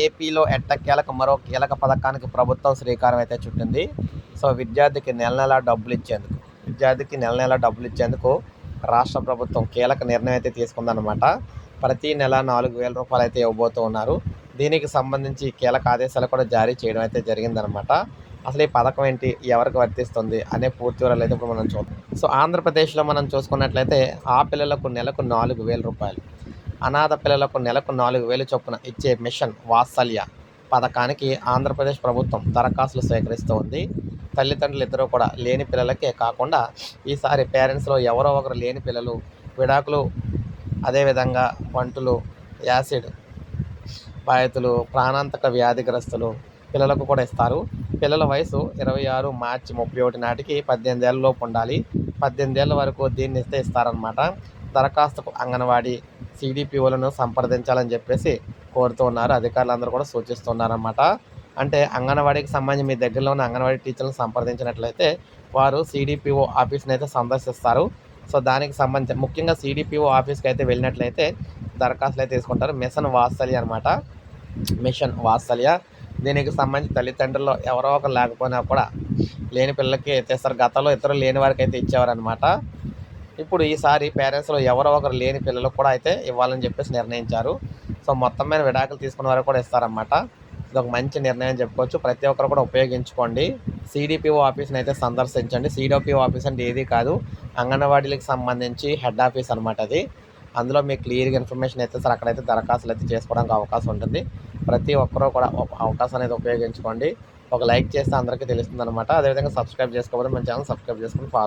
ఏపీలో ఎట్టకేలకు మరో కీలక పథకానికి ప్రభుత్వం శ్రీకారం అయితే చుట్టింది. సో విద్యార్థికి నెల నెల డబ్బులు ఇచ్చేందుకు రాష్ట్ర ప్రభుత్వం కీలక నిర్ణయం అయితే తీసుకుందనమాట. ప్రతి నెల 4,000 రూపాయలు అయితే ఇవ్వబోతూ ఉన్నారు. దీనికి సంబంధించి కీలక ఆదేశాలు కూడా జారీ చేయడం అయితే జరిగిందనమాట. అసలు ఈ పథకం ఏంటి, ఎవరికి వర్తిస్తుంది అనే పూర్తి వివరాలు అయితే ఇప్పుడు మనం చూద్దాం. సో ఆంధ్రప్రదేశ్లో మనం చూసుకున్నట్లయితే ఆ పిల్లలకు నెలకు 4,000 రూపాయలు, అనాథ పిల్లలకు నెలకు 4,000 చొప్పున ఇచ్చే మిషన్ వాత్సల్య పథకానికి ఆంధ్రప్రదేశ్ ప్రభుత్వం దరఖాస్తులు స్వీకరిస్తూ ఉంది. తల్లిదండ్రులు ఇద్దరూ కూడా లేని పిల్లలకే కాకుండా ఈసారి పేరెంట్స్లో ఎవరో ఒకరు లేని పిల్లలు, విడాకులు, అదేవిధంగా వంటులు, యాసిడ్ బాధితులు, ప్రాణాంతక వ్యాధిగ్రస్తులు పిల్లలకు కూడా ఇస్తారు. పిల్లల వయసు 26 మార్చి 31 నాటికి 18 ఏళ్ళలోపు ఉండాలి. 18 ఏళ్ళ వరకు దీన్ని ఇస్తారనమాట. దరఖాస్తుకు అంగన్వాడీ సిడిపిఓలను సంప్రదించాలని చెప్పేసి కోరుతూ ఉన్నారు. అధికారులందరూ కూడా సూచిస్తున్నారన్నమాట. అంటే అంగన్వాడీకి సంబంధించి మీ దగ్గరలో ఉన్న అంగన్వాడీ టీచర్లను సంప్రదించినట్లయితే వారు సిడిపిఓ ఆఫీస్ని అయితే సందర్శిస్తారు. సో దానికి సంబంధించి ముఖ్యంగా సిడిపిఓ ఆఫీస్కి అయితే వెళ్ళినట్లయితే దరఖాస్తులు అయితే తీసుకుంటారు. మిషన్ వాత్సల్య దీనికి సంబంధించి తల్లిదండ్రులు ఎవరో ఒకరు లేకపోయినా కూడా లేని పిల్లలకి అయితే ఇస్తారు. గతంలో ఇతరులు లేని వారికి అయితే ఇచ్చేవారనమాట. ఇప్పుడు ఈసారి పేరెంట్స్లో ఎవరో ఒకరు లేని పిల్లలకు కూడా అయితే ఇవ్వాలని చెప్పేసి నిర్ణయించారు. సో మొత్తం మీద విడాకులు తీసుకున్న వారు కూడా ఇస్తారన్నమాట. ఇది ఒక మంచి నిర్ణయం చెప్పుకోవచ్చు. ప్రతి ఒక్కరు కూడా ఉపయోగించుకోండి. సిడిపిఓ ఆఫీస్ని అయితే సందర్శించండి. సిడిపిఓ ఆఫీస్ అంటే ఏది కాదు, అంగన్వాడీలకు సంబంధించి హెడ్ ఆఫీస్ అనమాట అది. అందులో మీకు క్లియర్గా ఇన్ఫర్మేషన్ అయితే సార్ అక్కడైతే దరఖాస్తులు అయితే చేసుకోవడానికి అవకాశం ఉంటుంది. ప్రతి ఒక్కరూ కూడా అవకాశం అనేది ఉపయోగించుకోండి. ఒక లైక్ చేస్తే అందరికీ తెలుస్తుంది అనమాట. అదేవిధంగా సబ్స్క్రైబ్ చేసుకోకపోతే మన ఛానల్ సబ్స్క్రైబ్ చేసుకుని ఫాలో